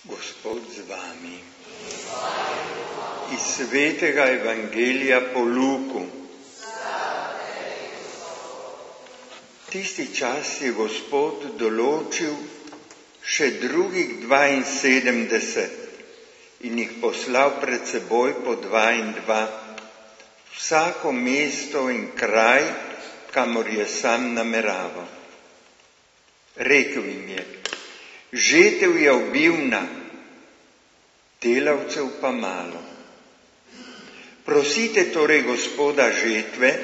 Gospod z vami. Iz svetega Evangelija po Luku. Tisti čas je Gospod določil še drugih 72 in jih poslal pred seboj po 2 in 2, vsako mesto in kraj, kamor je sam nameraval. Rekel jim je: žetev je obilna, delavcev pa malo. Prosite torej Gospoda žetve,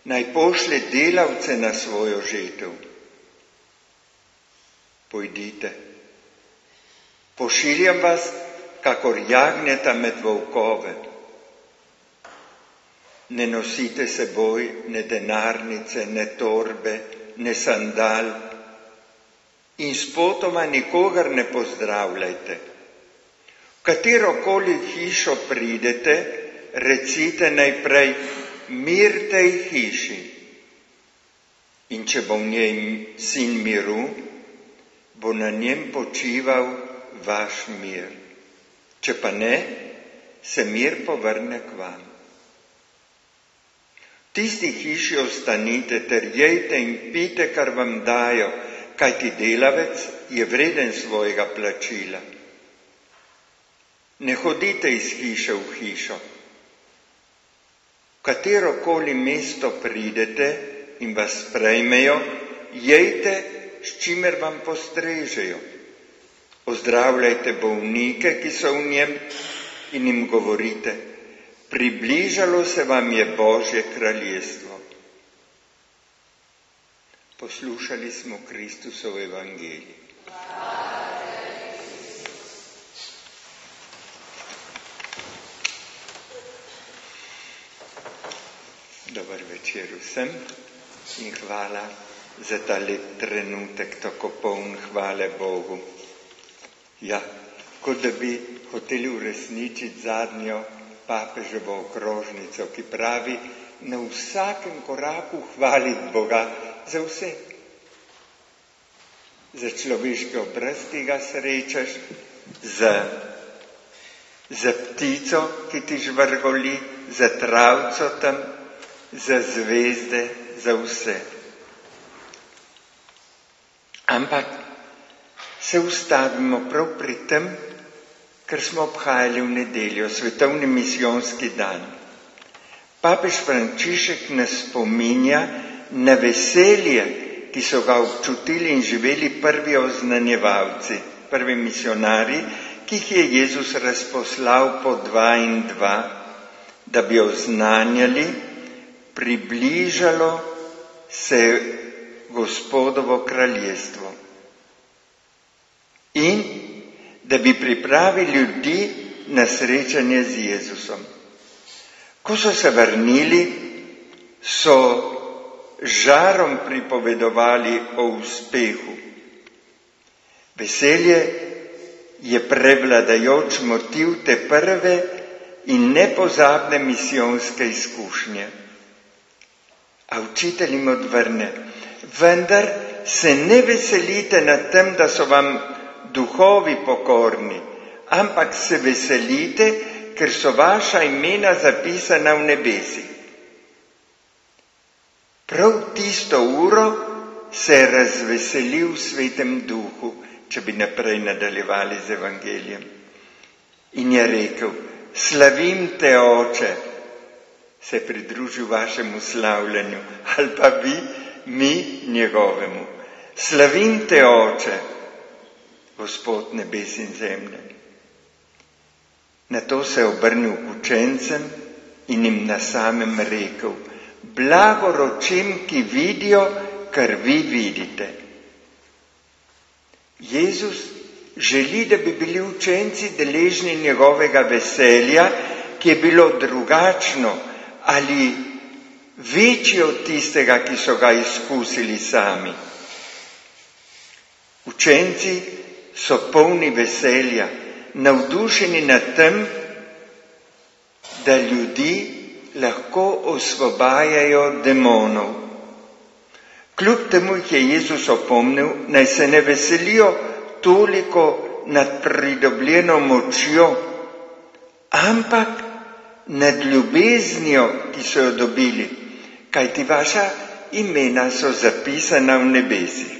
naj pošlje delavce na svojo žetev. Pojdite, pošiljam vas, kakor jagnjeta med volkove. Ne nosite seboj ne denarnice, ne torbe, ne sandal, in spotoma nikogar ne pozdravljajte. V katerokoli hišo pridete, recite najprej: mir tej hiši. In če bo v njej sin miru, bo na njem počival vaš mir. Če pa ne, se mir povrne k vam. V tisti hiši ostanite ter jejte in pite, kar vam dajo, kajti delavec je vreden svojega plačila. Ne hodite iz hiše v hišo. V katerokoli mesto pridete in vas sprejmejo, jejte, s čimer vam postrežejo. Pozdravljajte bolnike, ki so v njem, in jim govorite: približalo se vam je Božje kraljestvo. Poslušali smo Kristusov evangelij. Dober večer vsem in hvala za ta lep trenutek, tako poln hvale Bogu. Ja, kot da bi hoteli uresničiti zadnjo papeževo okrožnico, ki pravi: na vsakem koraku hvaliti Boga za vse. Za človeški obraz, ki ga srečaš, za ptico, ki ti žvrgoli, za travco tam, za zvezde, za vse. Ampak se ustavimo prav pri tem, ker smo obhajali v nedeljo, svetovni misijonski dan. Papež Frančišek nas spominja na veselje, ki so ga občutili in živeli prvi oznanjevalci, prvi misionarji, ki jih je Jezus razposlal po 2 in 2, da bi oznanjali, približalo se Gospodovo kraljestvo in da bi pripravili ljudi na srečanje z Jezusom. Ko so se vrnili, so žarom pripovedovali o uspehu. Veselje je prevladajoč motiv te prve in nepozabne misijonske izkušnje. A učitelj jim odvrne: vendar se ne veselite nad tem, da so vam duhovi pokorni, ampak se veselite, ker so vaša imena zapisana v nebesih. Prav tisto uro se je razveselil v Svetem Duhu, če bi naprej nadaljevali z evangelijem. In je rekel: slavim te, Oče, se je pridružil vašemu slavljanju, ali pa mi njegovemu. Slavim te, Oče, Gospod nebes in zemlje. Nato se je obrnil k učencem in jim na samem rekel: blagor očem, ki vidijo, kar vi vidite. Jezus želi, da bi bili učenci deležni njegovega veselja, ki je bilo drugačno ali večje od tistega, ki so ga izkusili sami. Učenci so polni veselja, navdušeni nad tem, da ljudi lahko osvobajajo demonov. Kljub temu jih je Jezus opomnil, naj se ne veselijo toliko nad pridobljeno močjo, ampak nad ljubeznijo, ki so jo dobili, kajti vaša imena so zapisana v nebesih.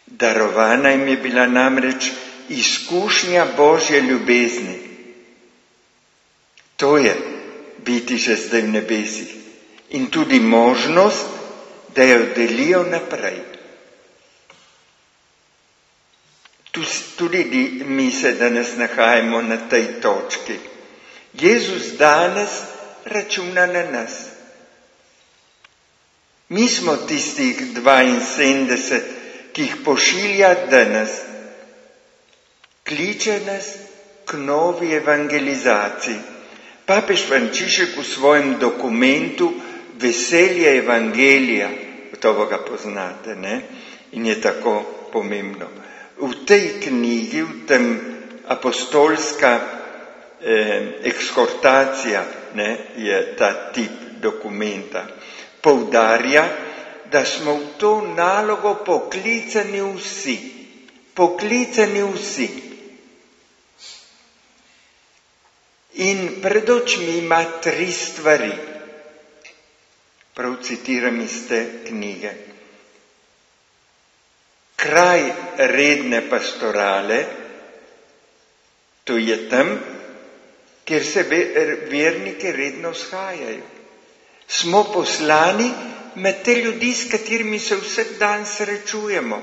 Darovana jim je bila namreč izkušnja Božje ljubezni. To je biti že zdaj v nebesih in tudi možnost, da jo delijo naprej. Tudi mi se danes nahajamo na tej točki. Jezus danes računa na nas. Mi smo tistih 72, ki jih pošilja danes. Kliče nas k novi evangelizaciji. Papež Frančišek v svojem dokumentu Veselje evangelija, gotovo ga poznate, ne? In je tako pomembno. V tej knjigi, v tem apostolska ekshortacija, ne, je ta tip dokumenta, poudarja, da smo v to nalogo poklicani vsi. Poklicani vsi. In pred očmi ima 3 stvari. Prav citiram iz te knjige. Kraj redne pastorale, to je tam, kjer se verniki redno shajajo. Smo poslani med te ljudi, s katerimi se vsak dan srečujemo.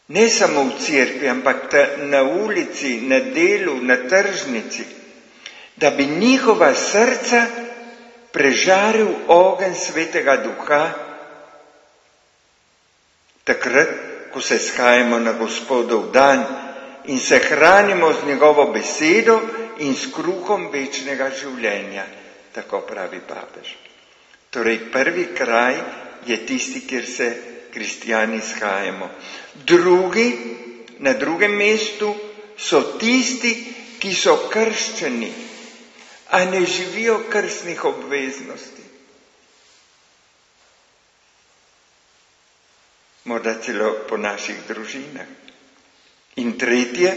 Ne samo v cerkvi, ampak na ulici, na delu, na tržnici, da bi njihova srca prežaril ogenj Svetega Duha, takrat, ko se shajamo na Gospodov dan in se hranimo z njegovo besedo in s kruhom večnega življenja, tako pravi papež. Torej, prvi kraj je tisti, kjer se kristjani shajamo. Drugi, na drugem mestu, so tisti, ki so krščeni, a ne živijo krstnih obveznosti. Morda celo po naših družinah. In tretje,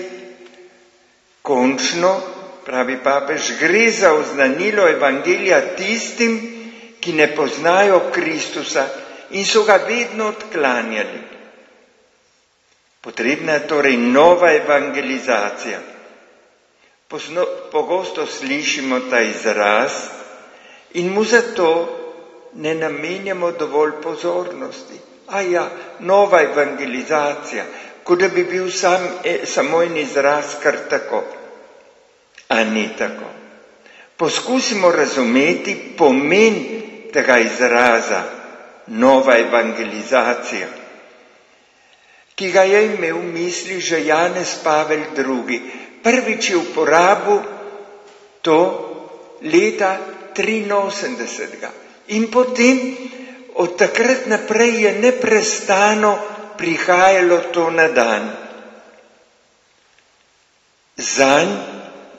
končno, pravi papež, gre za oznanilo evangelija tistim, ki ne poznajo Kristusa in so ga vedno odklanjali. Potrebna je torej nova evangelizacija. Pogosto slišimo ta izraz in mu zato ne namenjamo dovolj pozornosti. Nova evangelizacija, kot da bi bil samo en izraz kar tako. A ni tako. Poskusimo razumeti pomen tega izraza, nova evangelizacija, ki ga je imel v misli že Janez Pavel II. Prvič je uporabil to leta 83. In potem od takrat naprej je neprestano prihajalo to na dan. Zanj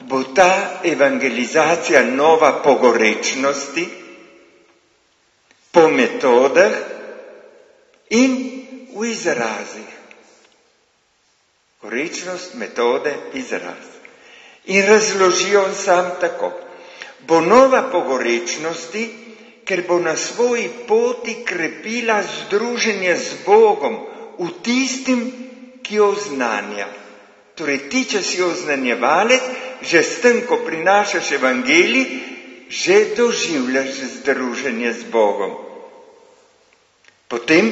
bo ta evangelizacija nova po gorečnosti, po metodah in v izrazih. Gorečnost, metode, izraz. In razložijo on sam tako. Bo nova po gorečnosti, ker bo na svoji poti krepila združenje z Bogom v tistim, ki jo oznanja. Torej, ti, če si oznanjevalec, že s tem, ko prinašaš evangelij, že doživljaš združenje z Bogom. Potem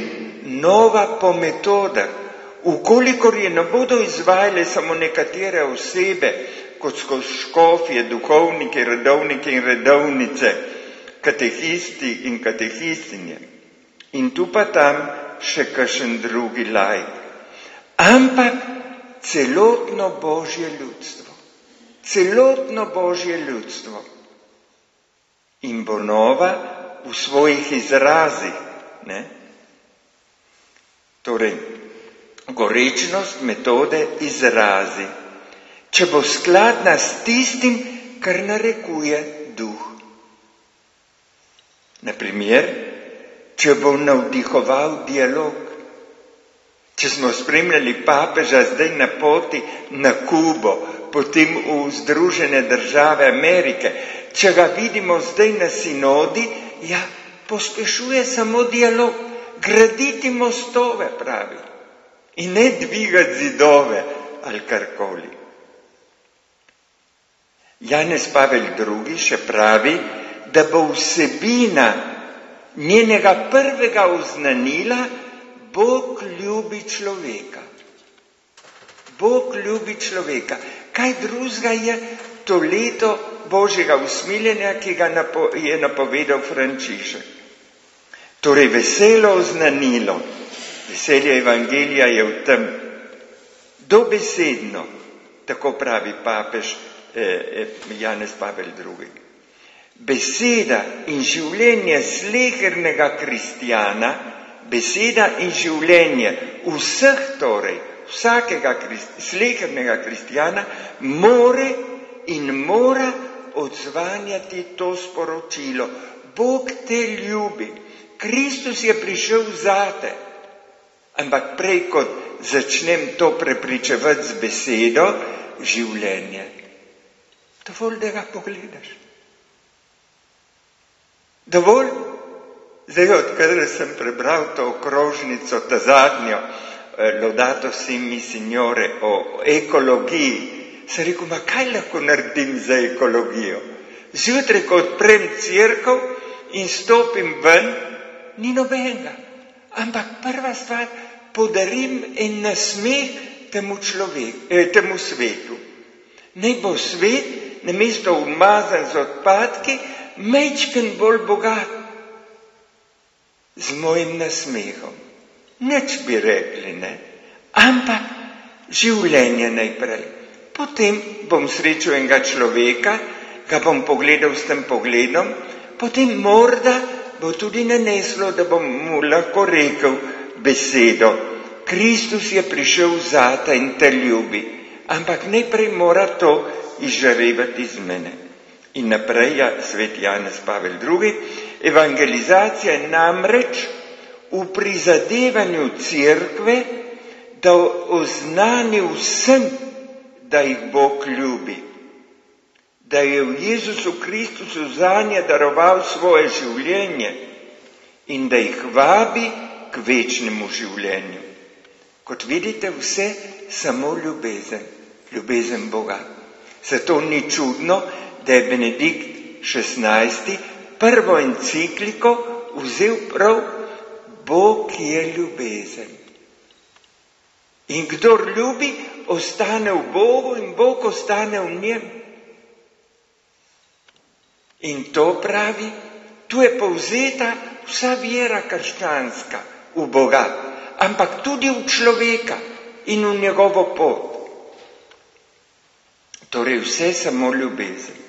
nova po metodah. Ukolikor je ne bodo izvajale samo nekatere osebe, kot so škofje, duhovniki, redovniki in redovnice, katehisti in katehistinje. In tu pa tam še kakšen drugi laik. Ampak celotno Božje ljudstvo. Celotno Božje ljudstvo. In bo nova v svojih izrazih. Ne? Torej, gorečnost, metode, izrazi. Če bo skladna s tistim, kar narekuje duh. Naprimer, če bo navdihoval dialog, Če smo spremljali papeža zdaj na poti na Kubo, potem v Združene države Amerike, če ga vidimo zdaj na sinodi, pospešuje samo dialog, graditi mostove, pravi, in ne dvigati zidove ali karkoli. Janez Pavel II še pravi, da bo vsebina njenega prvega oznanila Bog ljubi človeka. Bog ljubi človeka. Kaj drugega je to leto Božjega usmiljenja, ki ga je napovedal Frančišek? Torej veselo oznanilo, veselje evangelija je v tem, dobesedno, tako pravi papež Janez Pavel II. Beseda in življenje slehernega kristjana, beseda in življenje vseh torej, vsakega slehernega kristjana mora odzvanjati to sporočilo. Bog te ljubi, Kristus je prišel zate. Ampak prej kot začnem to prepričevati z besedo, življenje. Dovolj, da ga pogledaš. Dovolj, zdaj odkar sem prebral to okrožnico, ta zadnjo, Laudato si mi signore, o ekologiji, sem rekel, kaj lahko naredim za ekologijo? Zjutraj, ko odprem cerkev in stopim ven, ni nobenega. Ampak prva stvar, podarim en nasmeh temu svetu. Naj bo svet, namesto umazan z odpadki, majčken bolj bogat z mojim nasmehom. Nič bi rekli, ne? Ampak življenje najprej. Potem bom srečal enega človeka, ga bom pogledal s tem pogledom, potem morda bo tudi naneslo, da bom mu lahko rekel besedo. Kristus je prišel zate in te ljubi. Ampak najprej mora to izžarevati iz mene. In naprej, svet Janez Pavel II, evangelizacija je namreč v prizadevanju cerkve, da oznani vsem, da jih Bog ljubi, da je v Jezusu Kristusu zanje daroval svoje življenje in da jih vabi k večnemu življenju. Kot vidite, vse samo ljubezen, ljubezen Boga. Zato ni čudno, da je Benedikt XVI prvo encikliko vzel prav Bog je ljubezen. In kdor ljubi, ostane v Bogu in Bog ostane v njem. In to pravi, tu je povzeta vsa vera krščanska v Boga, ampak tudi v človeka in v njegovo pot. Torej vse samo ljubezen.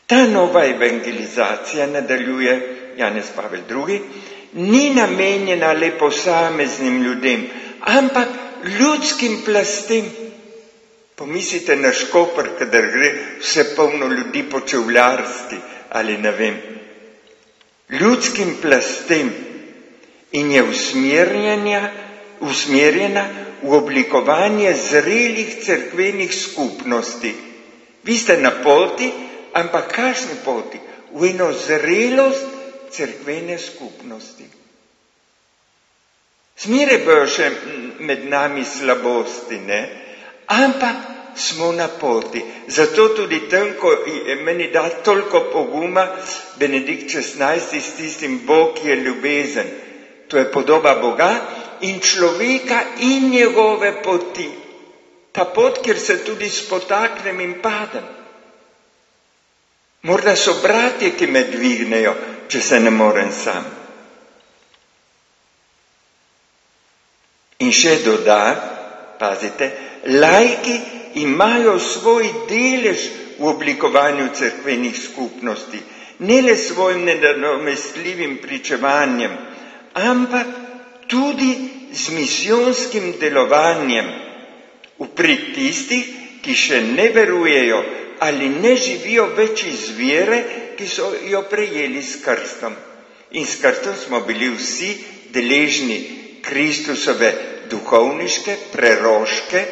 Ta nova evangelizacija, nadaljuje Janez Pavel II, ni namenjena le posameznim ljudem, ampak ljudskim plastem. Pomislite na Škoper, kadar gre vse polno ljudi po čevljarski ali ne vem. Ljudskim plastem in je usmerjena v oblikovanje zrelih cerkvenih skupnosti. Vi ste na poti, ampak kakšni poti? V eno zrelost cerkvene skupnosti. Zmeraj bojo še med nami slabosti, ne? Ampak smo na poti. Zato tudi tam, ko meni da toliko poguma Benedikt XVI s tistim Bog je ljubezen. To je podoba Boga in človeka in njegove poti. Ta pot, kjer se tudi spotaknem in padem. Morda so bratje, ki me dvignejo, če se ne morem sam. In še doda, pazite, laiki imajo svoj delež v oblikovanju cerkvenih skupnosti, ne le svojim nenadomestljivim pričevanjem, ampak tudi z misijonskim delovanjem v prid tistih, ki še ne verujejo ali ne živijo več iz vere, ki so jo prejeli s krstom. In s krstom smo bili vsi deležni Kristusove duhovniške, preroške,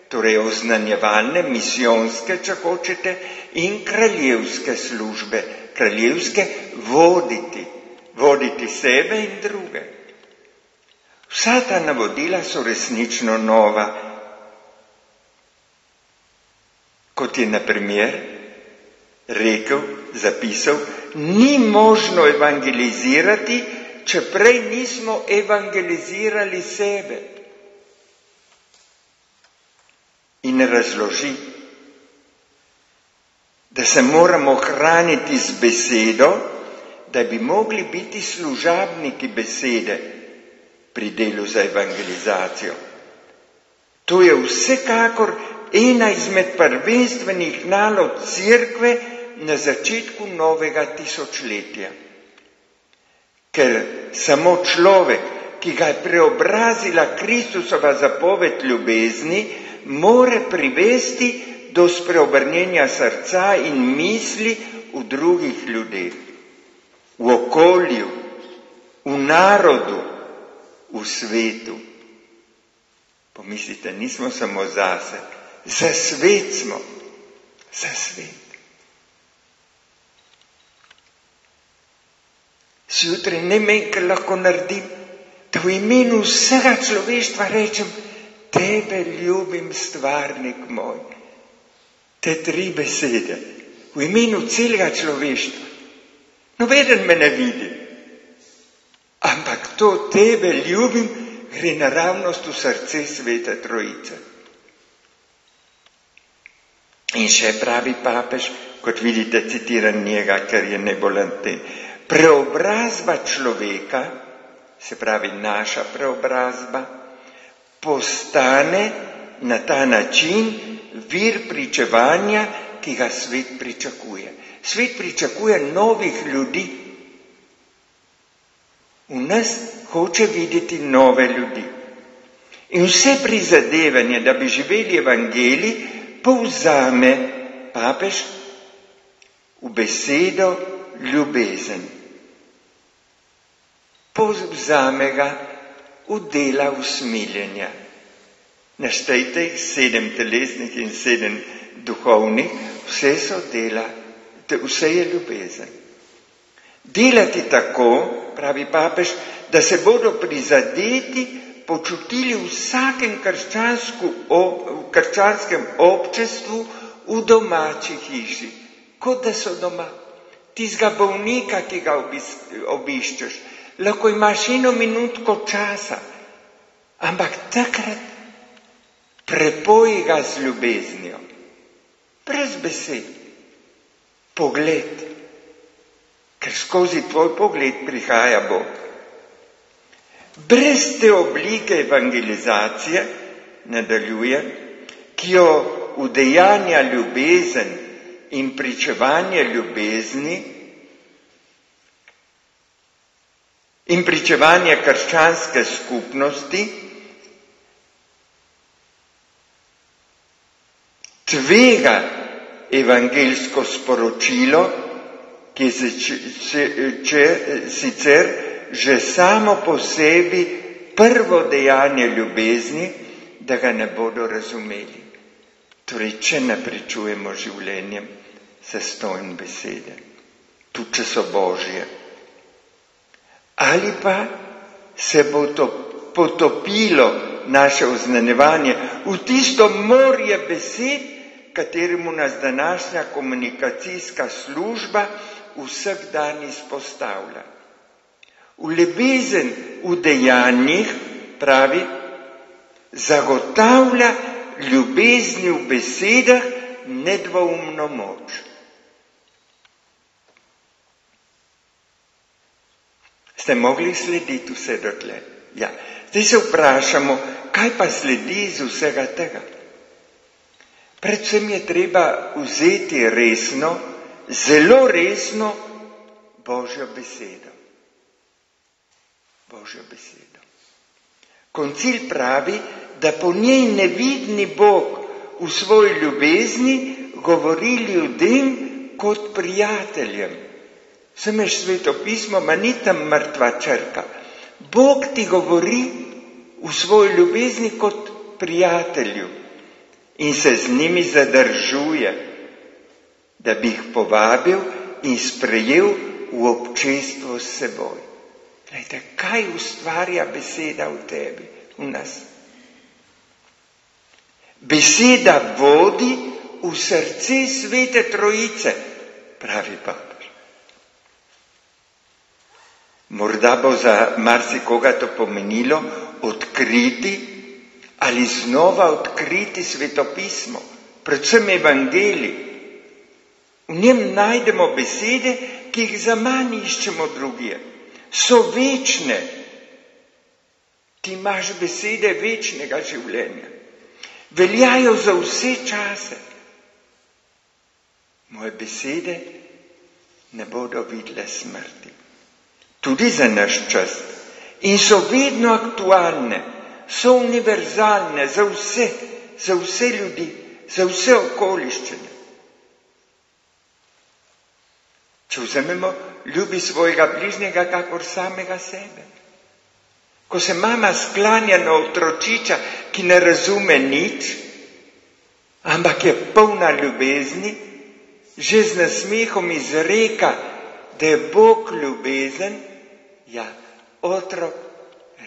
torej oznanjevalne, misijonske, če hočete, in kraljevske službe, kraljevske voditi sebe in druge. Vsa ta navodila so resnično nova, kot je na primer rekel, zapisal, ni možno evangelizirati, če prej nismo evangelizirali sebe. In razloži, da se moramo hraniti z besedo, da bi mogli biti služabniki besede pri delu za evangelizacijo. To je vsekakor ena izmed prvenstvenih nalog Cerkve na začetku novega tisočletja. Ker samo človek, ki ga je preobrazila Kristusova zapoved ljubezni, more privesti do spreobrnjenja srca in misli v drugih ljudeh, v okolju, v narodu, v svetu. Pomislite, nismo samo zase, za svet smo, za svet. Zjutraj ne vem, kar lahko naredim, da v imenu vsega človeštva rečem, tebe ljubim, stvarnik moj. Te 3 besede, v imenu celega človeštva. Nobeden me ne vidi, ampak to tebe ljubim gre naravnost v srce Svete Trojice. In še pravi papež, kot vidite, citiram njega, ker je najbolj anten. Preobrazba človeka, se pravi naša preobrazba, postane na ta način vir pričevanja, ki ga svet pričakuje. Svet pričakuje novih ljudi. V nas hoče videti nove ljudi. In vse prizadevanje, da bi živeli evangelij, povzame papež v besedo ljubezen. Povzame ga v dela usmiljenja. Naštejte jih 7 telesnih in 7 duhovnih, vse so dela, vse je ljubezen. Delati tako, pravi papež, da se bodo prizadeti počutili v vsakem krščanskem občestvu v domači hiši, kot da so doma. Tistega bolnika, ki ga obiščeš, lahko imaš 1 minutko časa, ampak takrat prepoji ga z ljubeznijo, brez besed. Pogled, ker skozi tvoj pogled prihaja Bog. Brez te oblike evangelizacije, nadaljuje, ki jo udejanja ljubezen in pričevanje ljubezni in pričevanje krščanske skupnosti, tvega evangeljsko sporočilo, ki je sicer že samo po sebi prvo dejanje ljubezni, da ga ne bodo razumeli. Torej, če ne pričujemo življenjem zastonj besede, tudi če so Božje. Ali pa se bo to potopilo naše oznanjevanje v tisto morje besed, kateremu nas današnja komunikacijska služba vsak dan izpostavlja. V ljubezen v dejanjih, pravi, zagotavlja ljubezni v besedah nedvoumno moč. Ste mogli slediti vse dotle? Ja. Zdaj se vprašamo, kaj pa sledi iz vsega tega? Predvsem je treba vzeti resno, zelo resno Božjo besedo. Božjo besedo. Koncil pravi, da po njej nevidni Bog v svoji ljubezni govori ljudem kot prijateljem. Sameš Sveto pismo, ma ni tam mrtva črka. Bog ti govori v svoji ljubezni kot prijatelju in se z njimi zadržuje, da bi jih povabil in sprejel v občestvo s seboj. Glejte, kaj ustvarja beseda v tebi, v nas? Beseda vodi v srce Svete Trojice, pravi papež. Morda bo za marsikoga to pomenilo odkriti ali znova odkriti svetopismo, predvsem evangelij. V njem najdemo besede, ki jih zaman iščemo drugje. So večne. Ti imaš besede večnega življenja. Veljajo za vse čase. Moje besede ne bodo videle smrti. Tudi za naš čas. In so vedno aktualne, so univerzalne za vse ljudi, za vse okoliščine. Če vzamemo, ljubi svojega bližnjega kakor samega sebe. Ko se mama sklanja na otročiča, ki ne razume nič, ampak je polna ljubezni, že z nasmehom izreka, da je Bog ljubezen, ja, otrok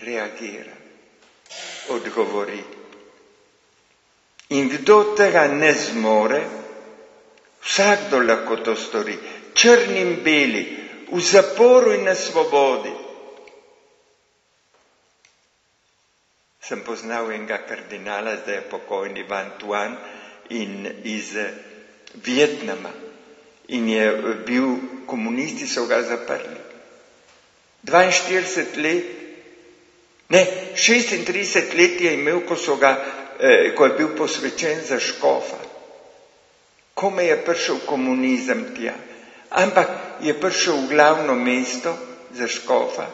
reagira, odgovori. In kdo tega ne zmore, vsakdo lahko to stori, črni in beli, v zaporu in na svobodi. Sem poznal enega kardinala, zdaj je pokojni Van Tuan, in iz Vietnama. In je bil, komunisti so ga zaprli. 36 let je imel, ko je bil posvečen za škofa. Kome je prišel komunizem tja? Ampak je prišel v glavno mesto za škofa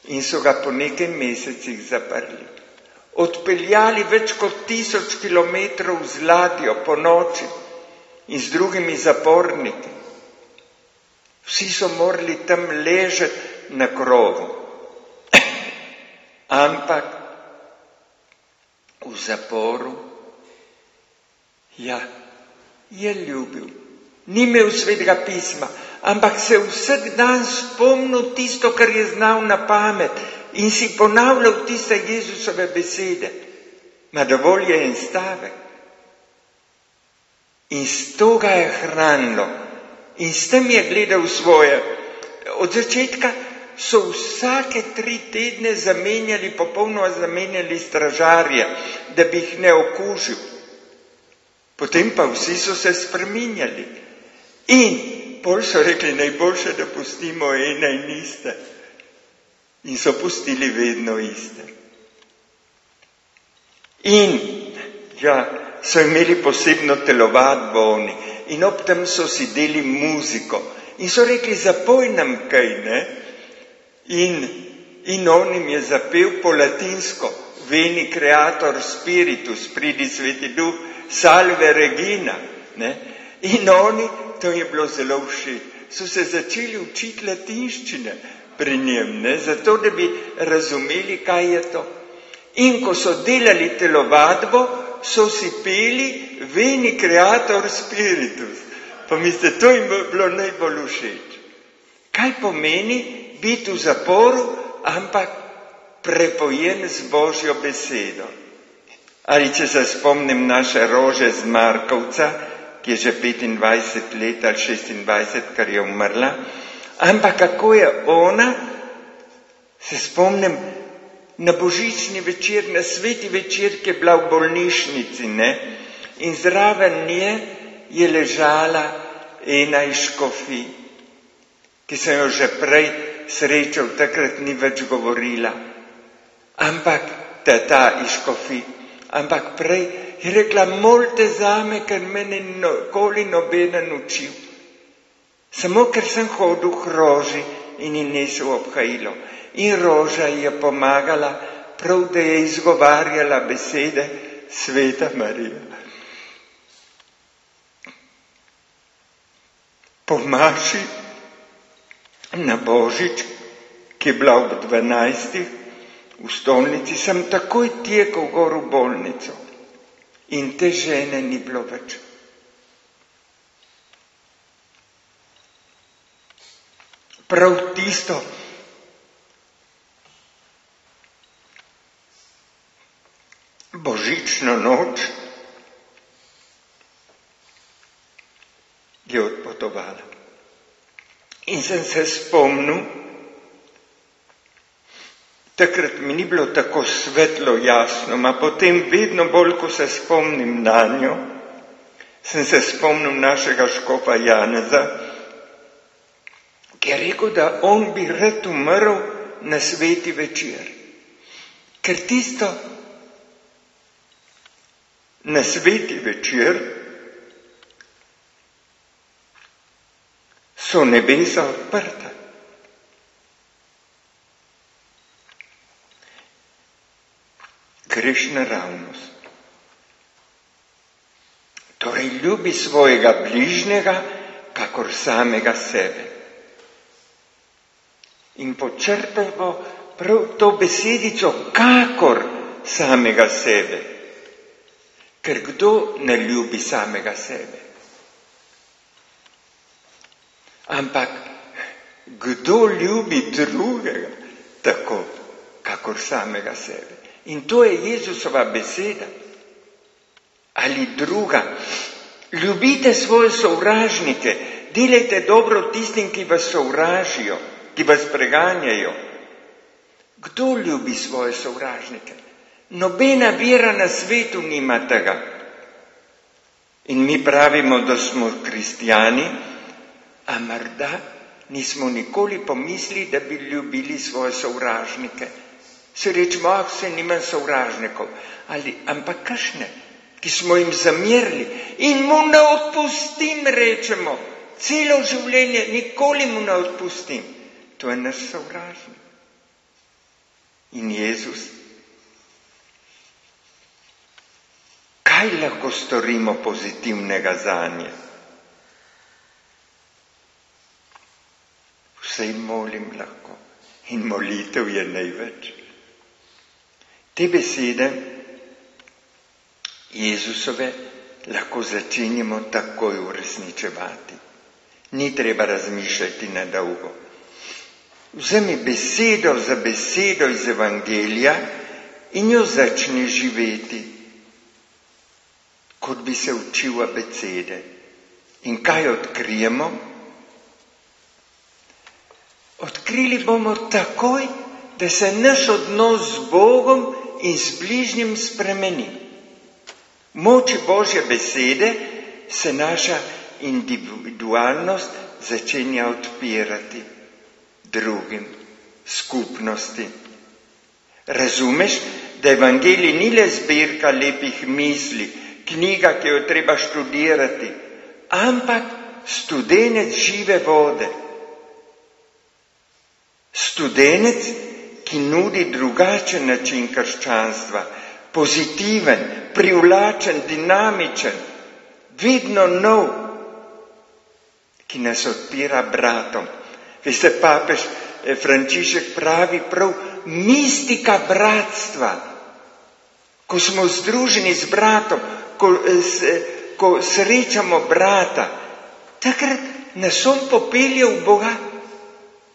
in so ga po nekaj mesecih zaprli. Odpeljali več kot 1000 kilometrov z ladjo po noči in z drugimi zaporniki. Vsi so morali tam ležeti na krovu. Ampak v zaporu, ja, je ljubil. Ni imel Svetega pisma, ampak se vsak dan spomnil tisto, kar je znal na pamet in si ponavljal tiste Jezusove besede. Ma dovolj je en stavek. In s to ga je hranilo. In s tem je gledal svoje. Od začetka so vsake 3 tedne popolnoma zamenjali stražarje, da bi jih ne okužil. Potem pa vsi so se spreminjali. In pol so rekli, najboljše, da pustimo ene in iste. In so pustili vedno iste. In ja, so imeli posebno telovadbo oni. In ob tem so si deli muziko. In so rekli, zapoj nam kaj, ne? In on jim je zapel po latinsko, Veni creator spiritus, pridi Sveti Duh, salve regina, ne? In oni, to je bilo zelo všeč, so se začeli učiti latinščine pri njem, ne? Zato, da bi razumeli, kaj je to. In ko so delali telovadbo, so si peli Veni creator spiritus. Pa mislite, to jim je bilo najbolj všeč. Kaj pomeni biti v zaporu, ampak prepojen z Božjo besedo? Ali če se spomnim naše Rože z Markovca, ki je že 25 let ali 26, kar je umrla, ampak kako je ona, se spomnim, na božični večer, na sveti večer, ki je bila v bolnišnici, ne? In zraven nje je ležala ena iz škofij, ki sem jo že prej srečal, takrat ni več govorila. Ampak ta iz škofij, ampak prej je rekla, molite zame, ker mene nikoli nobeden učil. Samo ker sem hodil k Roži in ji nesel obhajilo. In Roža je pomagala, prav da je izgovarjala besede Sveta Marija. Po maši na Božič, ki je bila ob 12, v stolnici, sem takoj tekel gor v bolnico in te žene ni bilo več. Prav tisto, božično noč je odpotovala. In sem se spomnil, takrat mi ni bilo tako svetlo jasno, a potem vedno bolj, ko se spomnim na njo, sem se spomnil našega škofa Janeza, ki je rekel, da on bi rad umrl na sveti večer. Ker tisto na sveti večer so nebesa odprta. Greš naravnost. Torej ljubi svojega bližnjega, kakor samega sebe. In počrpajmo prav to besedico, kakor samega sebe. Ker kdo ne ljubi samega sebe? Ampak kdo ljubi drugega tako, kakor samega sebe? In to je Jezusova beseda. Ali druga. Ljubite svoje sovražnike, delajte dobro tistim, ki vas sovražijo, ki vas preganjajo. Kdo ljubi svoje sovražnike? Nobena vera na svetu nima tega. In mi pravimo, da smo kristjani, a morda nismo nikoli pomislili, da bi ljubili svoje sovražnike. Se rečemo, se nimam sovražnikov, ampak kakšne, ki smo jim zamerili in mu ne odpustim, rečemo, celo življenje, nikoli mu ne odpustim. To je naš sovražnik. In Jezus, kaj lahko storimo pozitivnega zanje? Vsej molim lahko in molitev je največ. Te besede Jezusove lahko začenjamo takoj uresničevati. Ni treba razmišljati na dolgo. Vzemi besedo za besedo iz Evangelija in jo začni živeti, kot bi se učil abecede. In kaj odkrijemo? Odkrili bomo takoj, da se naš odnos z Bogom in z bližnjim spremeni. V moči Božje besede se naša individualnost začenja odpirati drugim, skupnosti. Razumeš, da Evangelij ni le zbirka lepih misli, knjiga, ki jo treba študirati, ampak studenec žive vode. Studenec, ki nudi drugačen način krščanstva, pozitiven, privlačen, dinamičen, vedno nov, ki nas odpira bratom. Veste, papež Frančišek pravi prav mistika bratstva. Ko smo združeni z bratom, ko srečamo brata, takrat nas on popelje v Boga.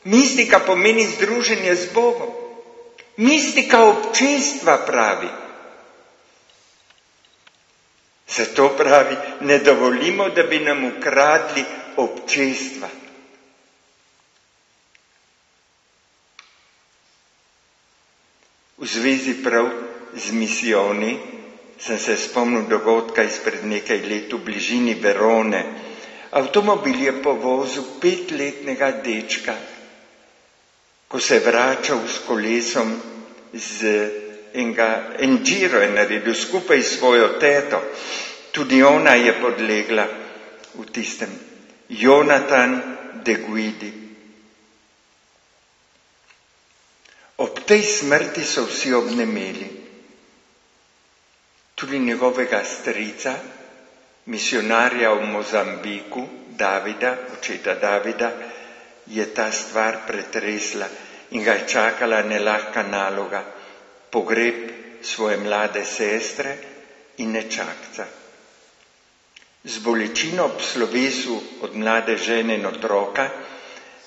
Mistika pomeni združenje z Bogom. Mistika občestva pravi. Zato pravi, ne dovolimo, da bi nam ukradli občestva. V zvezi prav z misijoni sem se spomnil dogodka izpred nekaj let v bližini Verone. Avtomobil je povozil 5-letnega dečka. Ko se je vračal s kolesom en giro je naredil skupaj s svojo teto, tudi ona je podlegla v tistem. Jonathan de Guidi. Ob tej smrti so vsi obnemeli. Tudi njegovega strica, misionarja v Mozambiku, Davida, očeta Davida, je ta stvar pretresla in ga je čakala nelahka naloga. pogreb svoje mlade sestre in nečakca. Z bolečino ob slovesu od mlade žene in otroka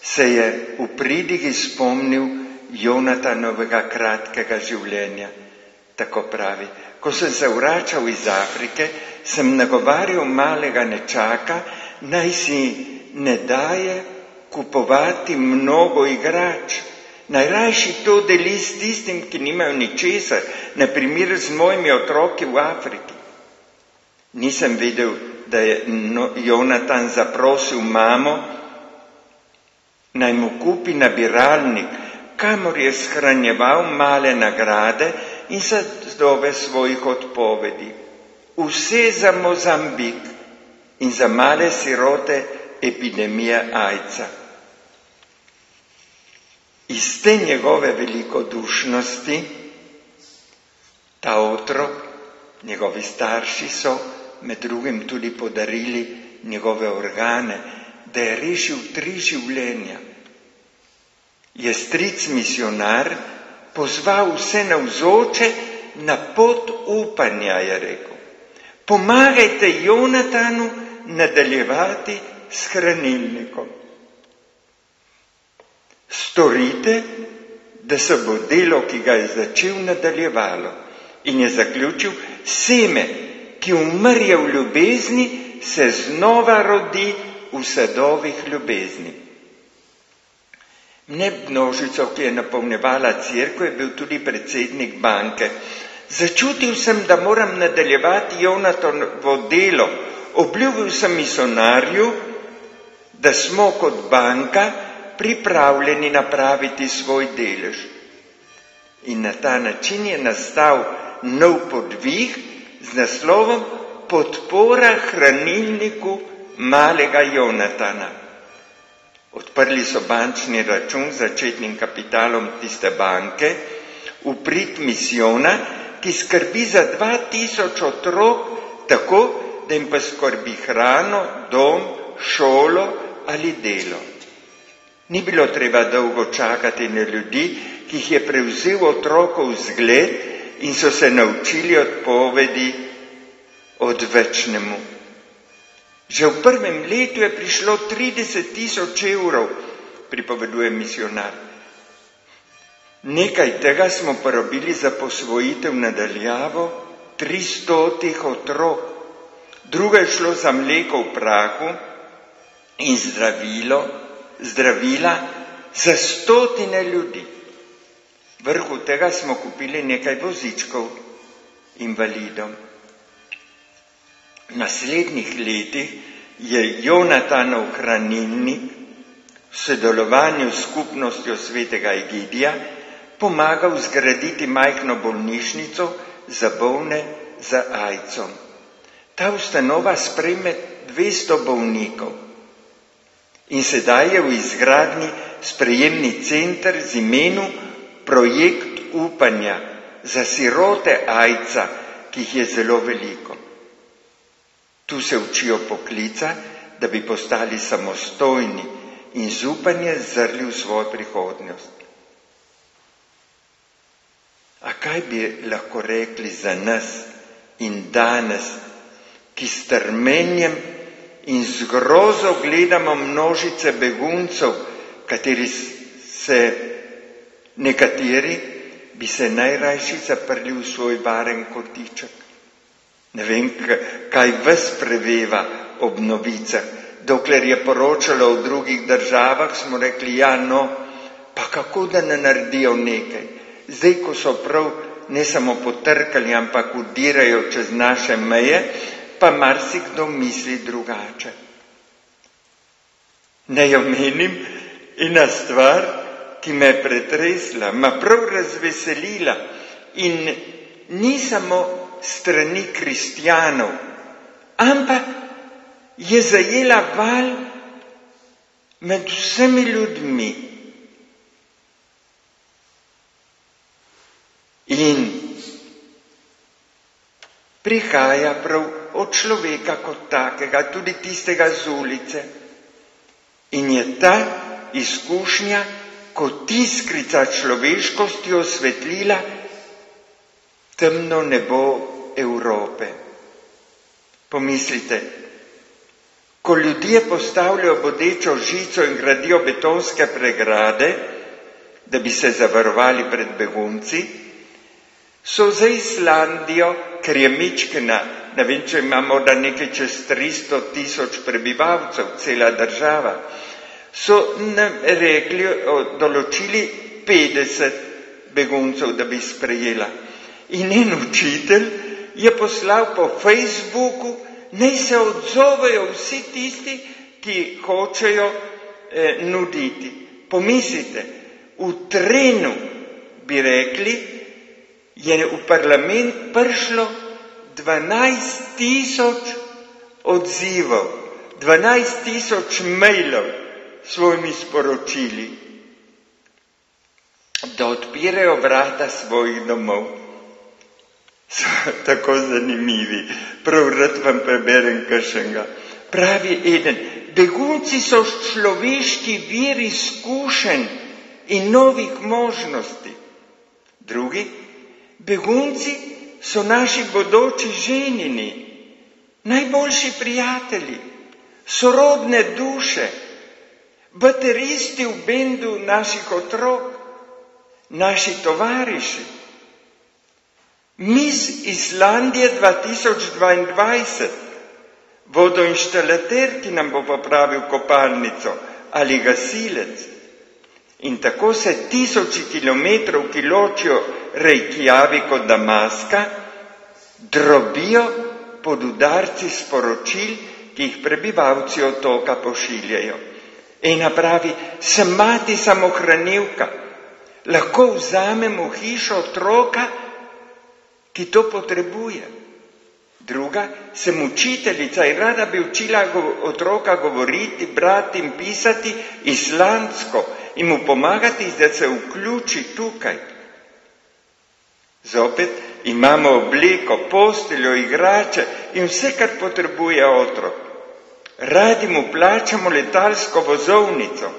se je v pridigi spomnil Jonatanovega kratkega življenja. Tako pravi: ko sem se vračal iz Afrike, sem nagovarjal malega nečaka, naj si ne daje kupovati mnogo igrač. Najrajši to deli s tistim, ki nimajo ničesar, na primer z mojimi otroki v Afriki. Nisem vedel, da je Jonatan zaprosil mamo, naj mu kupi nabiralnik, kamor je shranjeval male nagrade in sadove svojih odpovedi. Vse za Mozambik in za male sirote epidemije AIDS-a. Iz te njegove velikodušnosti ta otrok, njegovi starši so med drugim tudi podarili njegove organe, da je rešil 3 življenja. Je stric misionar pozval vse navzoče na pot upanja, je rekel. Pomagajte Jonatanu nadaljevati s hranilnikom. Storite, da se bo delo, ki ga je začel, nadaljevalo. In je zaključil: seme, ki umrje v ljubezni, se znova rodi v sadovih ljubezni. Med množico, ki je napolnjevala cerkev, je bil tudi predsednik banke. Začutil sem, da moram nadaljevati Jonatanovo delo. Obljubil sem misionarju, da smo kot banka pripravljeni napraviti svoj delež. In na ta način je nastal nov podvig z naslovom Podpora hranilniku malega Jonatana. Odprli so bančni račun z začetnim kapitalom tiste banke v prid misijona, ki skrbi za 2000 otrok, tako, da jim pa skrbi hrano, dom, šolo ali delo. Ni bilo treba dolgo čakati na ljudi, ki jih je prevzel otrokov zgled in so se naučili odpovedi odvečnemu. Že v prvem letu je prišlo 30 000 evrov, pripoveduje misionar. Nekaj tega smo porabili za posvojitev nadaljavo 300 otrok. Drugo je šlo za mleko v prahu in zdravila za 100 ljudi. Vrhu tega smo kupili nekaj vozičkov invalidom. V naslednjih letih je Jonatanov hranilnik v sodelovanju s skupnostjo svetega Egidija pomagal zgraditi majhno bolnišnico za bolne z AIDS-om. Ta ustanova sprejme 200 bolnikov in sedaj je v izgradnji sprejemni center z imenom Projekt upanja za sirote AIDS-a, ki jih je zelo veliko. Tu se učijo poklica, da bi postali samostojni in z upanje zrli v svojo prihodnost. A kaj bi lahko rekli za nas in danes, ki s trmenjem in z grozo gledamo množice beguncev, nekateri bi se najrajši zaprli v svoj varen kotiček. Ne vem, kaj vas preveva ob novicah. Dokler je poročalo o drugih državah, smo rekli, ja, no, pa kako da ne naredijo nekaj. Zdaj, ko so prav ne samo potrkali, ampak udirajo čez naše meje, pa marsikdo misli drugače. Naj omenim ena stvar, ki me je pretresla, me prav razveselila in ni samo strani kristjanov, ampak je zajela val med vsemi ljudmi. In prihaja prav od človeka kot takega, tudi tistega z ulice. In je ta izkušnja kot iskrica človeškosti osvetlila temno nebo Evrope. Pomislite, ko ljudje postavljajo bodečo žico in gradijo betonske pregrade, da bi se zavarovali pred begunci, so za Islandijo, ker je mičkena, ne vem, če ima morda nekaj čez 300,000 prebivalcev, cela država, so nam rekli, določili 50 beguncev, da bi sprejela. In en učitelj je poslal po Facebooku, naj se odzovejo vsi tisti, ki hočejo nuditi. Pomislite, v trenu, bi rekli, je v parlament prišlo 12,000 odzivov, 12,000 mailov s svojimi sporočili, da odpirajo vrata svojih domov. So tako zanimivi. Prav rad vam preberem kakšnega. Pravi eden, begunci so človeški vir izkušenj in novih možnosti. Drugi, begunci so naši bodoči ženini, najboljši prijatelji, sorodne duše, bateristi v bendu naših otrok, naši tovariši. Miss Islandije 2022, vodoinštalater, ki nam bo popravil kopalnico, ali gasilec. In tako se 1000 kilometrov, ki ločijo Reykjavik od Damaska, drobijo pod udarci sporočil, ki jih prebivalci otoka pošiljajo. Ena pravi, sem mati samohranilka, lahko vzamem v hišo otroka, ki to potrebuje. Druga, sem učiteljica in rada bi učila otroka govoriti, brati in pisati islandsko in mu pomagati, da se vključi tukaj. Zopet imamo obleko, posteljo, igrače in vse, kar potrebuje otrok. Radi mu plačamo letalsko vozovnico.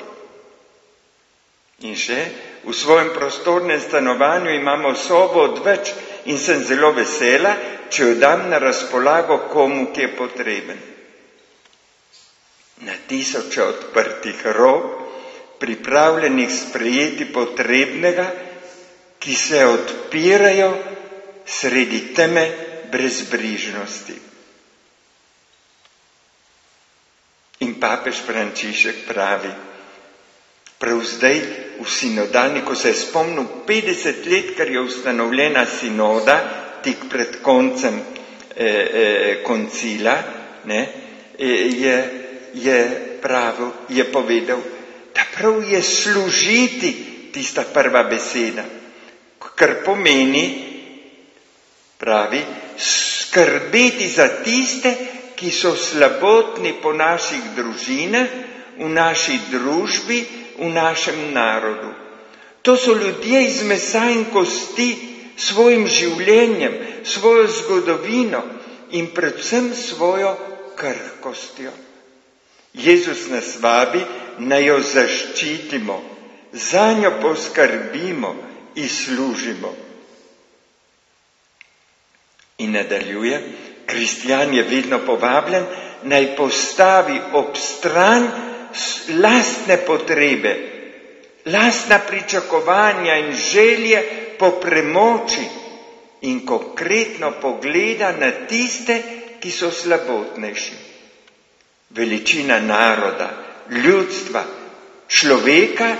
In še, v svojem prostornem stanovanju imamo sobo odveč in sem zelo vesela, če jo dam na razpolago komu, ki je potreben. Na 1000 odprtih rok, pripravljenih sprejeti potrebnega, ki se odpirajo sredi teme brezbrižnosti. In papež Frančišek pravi, prav zdaj v sinodalni, ko se je spomnil 50 let, ker je ustanovljena sinoda, tik pred koncem koncila, je povedal, da prav je služiti tista prva beseda, kar pomeni, pravi, skrbeti za tiste, ki so slabotni po naših družinah, v naši družbi, v našem narodu. To so ljudje iz mesa in kosti, svojim življenjem, svojo zgodovino in predvsem svojo krhkostjo. Jezus nas vabi, naj jo zaščitimo, zanjo poskrbimo in služimo. In nadaljuje, kristjan je vedno povabljen, naj postavi ob stran lastne potrebe, lastna pričakovanja in želje po premoči in konkretno pogleda na tiste, ki so slabotnejši. Veličina naroda, ljudstva, človeka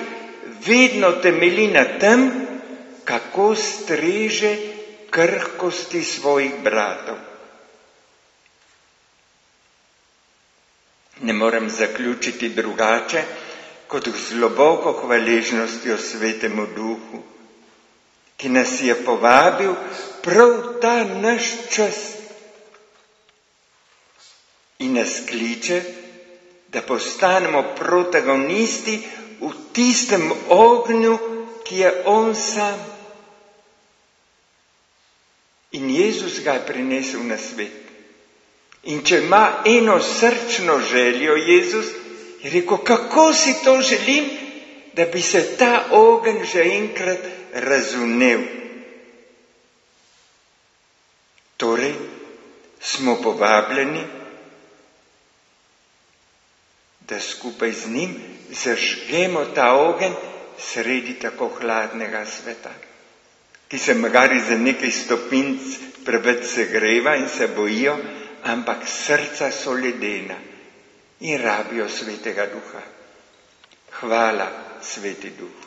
vedno temelji na tem, kako streže krhkosti svojih bratov. Ne morem zaključiti drugače, kot z globoko hvaležnostjo Svetemu Duhu, ki nas je povabil prav ta naš čas in nas kliče, da postanemo protagonisti v tistem ognju, ki je on sam. In Jezus ga je prinesel na svet. In če ima eno srčno željo Jezus, je rekel, kako si to želim, da bi se ta ogenj že enkrat razvnel. Torej smo povabljeni, da skupaj z njim zažgemo ta ogenj sredi tako hladnega sveta, ki se magari za nekaj stopinj preveč segreva in se bojijo, ampak srca so ledena in rabijo Svetega Duha. Hvala, Sveti Duh.